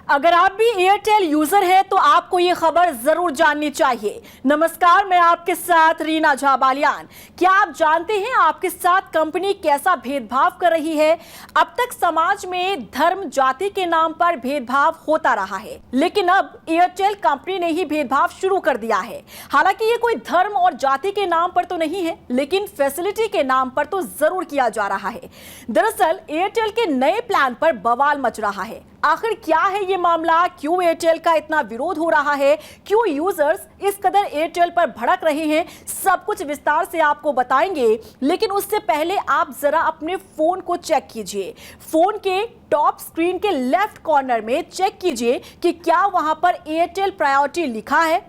अगर आप भी एयरटेल यूजर हैं तो आपको ये खबर जरूर जाननी चाहिए। नमस्कार, मैं आपके साथ रीना झा बालियान। क्या आप जानते हैं आपके साथ कंपनी कैसा भेदभाव कर रही है? अब तक समाज में धर्म जाति के नाम पर भेदभाव होता रहा है, लेकिन अब एयरटेल कंपनी ने ही भेदभाव शुरू कर दिया है। हालांकि ये कोई धर्म और जाति के नाम पर तो नहीं है, लेकिन फैसिलिटी के नाम पर तो जरूर किया जा रहा है। दरअसल एयरटेल के नए प्लान पर बवाल मच रहा है। आखिर क्या है ये मामला? क्यों एयरटेल का इतना विरोध हो रहा है? क्यों यूजर्स इस कदर एयरटेल पर भड़क रहे हैं? सब कुछ विस्तार से आपको बताएंगे, लेकिन उससे पहले आप जरा अपने फोन को चेक कीजिए। फोन के टॉप स्क्रीन के लेफ्ट कॉर्नर में चेक कीजिए कि क्या वहां पर एयरटेल प्रायोरिटी लिखा है।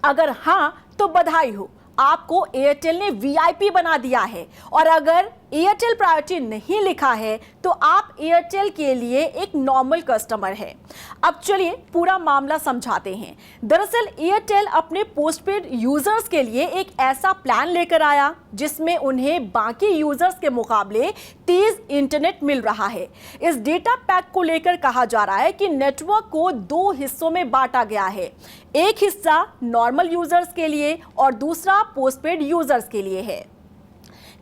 अगर हां तो बधाई हो, आपको एयरटेल ने वीआईपी बना दिया है। और अगर एयरटेल प्रायोरिटी नहीं लिखा है तो आप एयरटेल के लिए एक नॉर्मल कस्टमर है। अब चलिए पूरा मामला समझाते हैं। दरअसल एयरटेल अपने पोस्टपेड यूजर्स के लिए एक ऐसा प्लान लेकर आया जिसमें उन्हें बाकी यूजर्स के मुकाबले तेज इंटरनेट मिल रहा है। इस डेटा पैक को लेकर कहा जा रहा है कि नेटवर्क को दो हिस्सों में बांटा गया है। एक हिस्सा नॉर्मल यूजर्स के लिए और दूसरा पोस्टपेड यूजर्स के लिए है।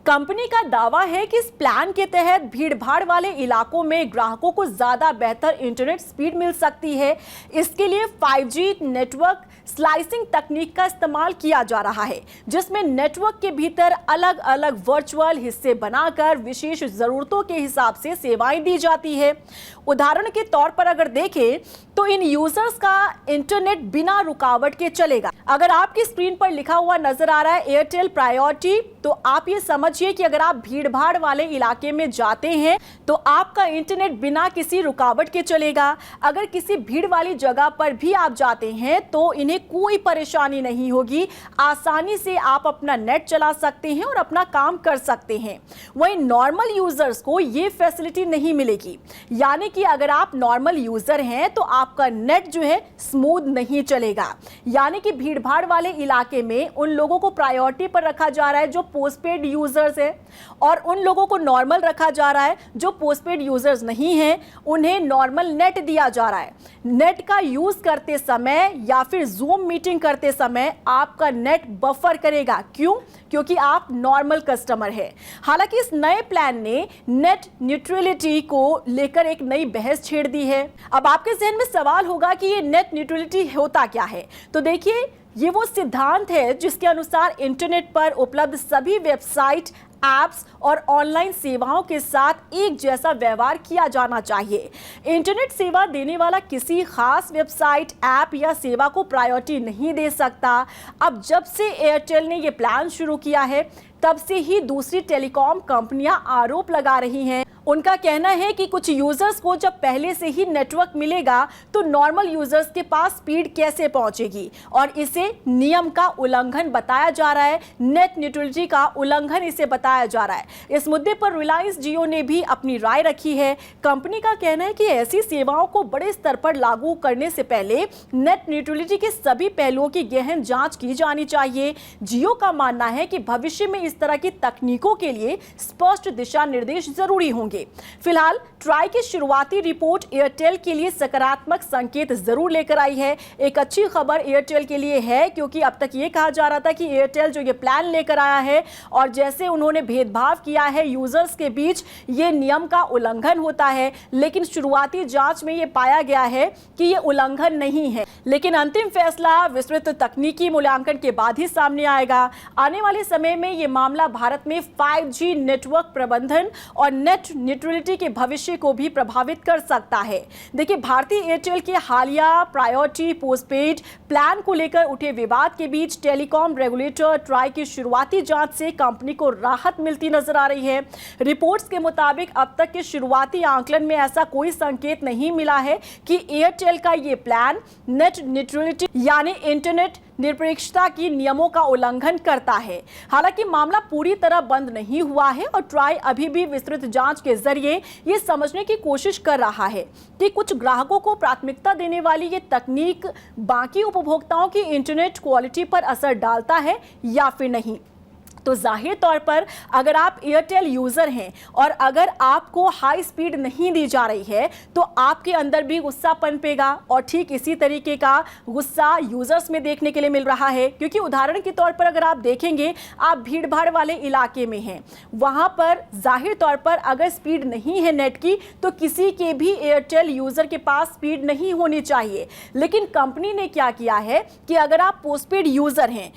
कंपनी का दावा है कि इस प्लान के तहत भीड़भाड़ वाले इलाकों में ग्राहकों को ज्यादा बेहतर इंटरनेट स्पीड मिल सकती है। इसके लिए 5G नेटवर्क स्लाइसिंग तकनीक का इस्तेमाल किया जा रहा है, जिसमें नेटवर्क के भीतर अलग अलग वर्चुअल हिस्से बनाकर विशेष जरूरतों के हिसाब से सेवाएं दी जाती है। उदाहरण के तौर पर अगर देखें तो इन यूजर्स का इंटरनेट बिना रुकावट के चलेगा। अगर आपकी स्क्रीन पर लिखा हुआ नजर आ रहा है एयरटेल प्रायोरिटी, तो आप ये समझिए कि अगर आप भीड़-भाड़ वाले इलाके में जाते हैं तो आपका इंटरनेट बिना किसी रुकावट के चलेगा। अगर किसी भीड़ वाली जगह पर भी आप जाते हैं तो इन्हें कोई परेशानी नहीं होगी, आसानी से आप अपना नेट चला सकते हैं और अपना काम कर सकते हैं। वहीं नॉर्मल यूजर्स को ये फैसिलिटी नहीं मिलेगी, यानी कि अगर आप नॉर्मल यूजर हैं तो आपका नेट जो है स्मूथ नहीं चलेगा। यानी कि भीड़-भाड़ वाले इलाके में उन लोगों को प्रायोरिटी पर रखा जा रहा है जो पोस्टपेड यूजर्स है, और उन लोगों को नॉर्मल रखा जा रहा है जो पोस्टपेड यूजर्स नहीं हैं, उन्हें नॉर्मल नेट दिया जा रहा है। नेट का यूज करते समय या फिर जूम मीटिंग करते समय आपका नेट बफर करेगा। क्यों? क्योंकि आप नॉर्मल कस्टमर है। हालांकि इस नए प्लान ने नेट न्यूट्रलिटी को लेकर एक नई बहस छेड़ दी है। अब आपके जहन में सवाल होगा कि ये नेट न्यूट्रलिटी होता क्या है? तो देखिए, ये वो सिद्धांत है जिसके अनुसार इंटरनेट पर उपलब्ध सभी वेबसाइट, ऐप्स और ऑनलाइन सेवाओं के साथ एक जैसा व्यवहार किया जाना चाहिए। इंटरनेट सेवा देने वाला किसी खास वेबसाइट, ऐप या सेवा को प्रायोरिटी नहीं दे सकता। अब जब से एयरटेल ने ये प्लान शुरू किया है, तब से ही दूसरी टेलीकॉम कंपनियां आरोप लगा रही हैं। उनका कहना है कि कुछ यूजर्स को जब पहले से ही नेटवर्क मिलेगा तो नॉर्मल यूजर्स के पास स्पीड कैसे पहुंचेगी, और इसे नियम का उल्लंघन बताया जा रहा है। नेट न्यूट्रलिटी का उल्लंघन इसे बताया जा रहा है। इस मुद्दे पर रिलायंस जियो ने भी अपनी राय रखी है। कंपनी का कहना है कि ऐसी सेवाओं को बड़े स्तर पर लागू करने से पहले नेट न्यूट्रलिटी के सभी पहलुओं की गहन जांच की जानी चाहिए। जियो का मानना है कि भविष्य में इस तरह की तकनीकों के लिए स्पष्ट दिशा निर्देश जरूरी होंगे। फिलहाल ट्राई की शुरुआती रिपोर्ट एयरटेल के लिए सकारात्मक संकेत जरूर लेकर आई है। एक अच्छी खबर एयरटेल के लिए है, क्योंकि अब तक ये कहा जा रहा था कि एयरटेल जो ये प्लान लेकर आया है और जैसे उन्होंने भेदभाव किया है यूजर्स के बीच, ये नियम का उल्लंघन होता है। लेकिन शुरुआती जांच में ये पाया गया है कि ये उल्लंघन नहीं है। लेकिन अंतिम फैसला विस्तृत तकनीकी मूल्यांकन के बाद ही सामने आएगा। आने वाले समय में ये मामला भारत में 5G नेटवर्क प्रबंधन और नेट न्यूट्रलिटी के भविष्य को भी प्रभावित कर सकता है। देखिए, भारतीय एयरटेल के हालिया प्रायोरिटी पोस्टपेड प्लान को लेकर उठे विवाद के बीच टेलीकॉम रेगुलेटर ट्राई की शुरुआती जांच से कंपनी को राहत मिलती नजर आ रही है। रिपोर्ट्स के मुताबिक अब तक के शुरुआती आंकलन में ऐसा कोई संकेत नहीं मिला है कि एयरटेल का ये प्लान नेट न्यूट्रलिटी यानी इंटरनेट निरपेक्षता की नियमों का उल्लंघन करता है। हालांकि मामला पूरी तरह बंद नहीं हुआ है और ट्राई अभी भी विस्तृत जांच के जरिए ये समझने की कोशिश कर रहा है कि कुछ ग्राहकों को प्राथमिकता देने वाली ये तकनीक बाकी उपभोक्ताओं की इंटरनेट क्वालिटी पर असर डालता है या फिर नहीं। तो जाहिर तौर पर अगर आप एयरटेल यूजर हैं और अगर आपको हाई स्पीड नहीं दी जा रही है तो आपके अंदर भी गुस्सा पनपेगा, और ठीक इसी तरीके का गुस्सा यूजर्स में देखने के लिए मिल रहा है। क्योंकि उदाहरण के तौर पर अगर आप देखेंगे, आप भीड़ भाड़ वाले इलाके में हैं, वहां पर जाहिर तौर पर अगर स्पीड नहीं है नेट की तो किसी के भी एयरटेल यूजर के पास स्पीड नहीं होनी चाहिए। लेकिन कंपनी ने क्या किया है कि अगर आप पोस्टपेड यूजर हैं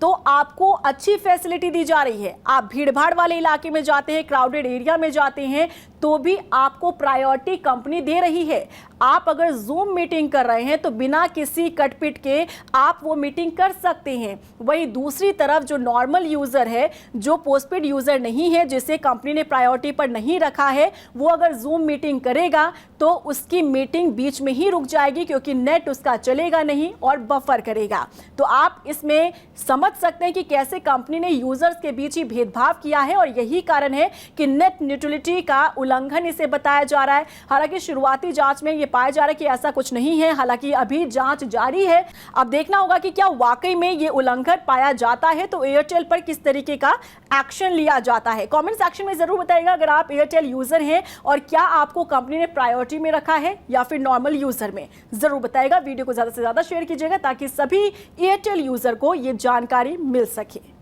तो आपको अच्छी फैसिलिटी दी जा रही है। आप भीड़भाड़ वाले इलाके में जाते हैं, क्राउडेड एरिया में जाते हैं, तो भी आपको प्रायोरिटी कंपनी दे रही है। आप अगर जूम मीटिंग कर रहे हैं तो बिना किसी कटपिट के आप वो मीटिंग कर सकते हैं। वहीं दूसरी तरफ जो नॉर्मल यूजर है, जो पोस्टपेड यूजर नहीं है, जिसे कंपनी ने प्रायोरिटी पर नहीं रखा है, वो अगर जूम मीटिंग करेगा तो उसकी मीटिंग बीच में ही रुक जाएगी, क्योंकि नेट उसका चलेगा नहीं और बफर करेगा। तो आप इसमें समझ सकते हैं कि कैसे कंपनी ने यूजर्स के बीच ही भेदभाव किया है, और यही कारण है कि नेट न्यूट्रलिटी का उल्लंघन इसे बताया जा रहा है। हालांकि शुरुआती जांच में यह पाया जा रहा है कि ऐसा कुछ नहीं है, हालांकि अभी जांच जारी है। अब देखना होगा कि क्या वाकई में यह उल्लंघन पाया जाता है तो एयरटेल पर किस तरीके का एक्शन लिया जाता है। कमेंट सेक्शन में जरूर बताइएगा अगर आप एयरटेल यूजर हैं और क्या आपको कंपनी ने प्रायोरिटी में रखा है या फिर नॉर्मल यूजर में, जरूर बताइएगा। वीडियो को ज्यादा से ज्यादा शेयर कीजिएगा ताकि सभी एयरटेल यूजर को यह जानकारी मिल सके।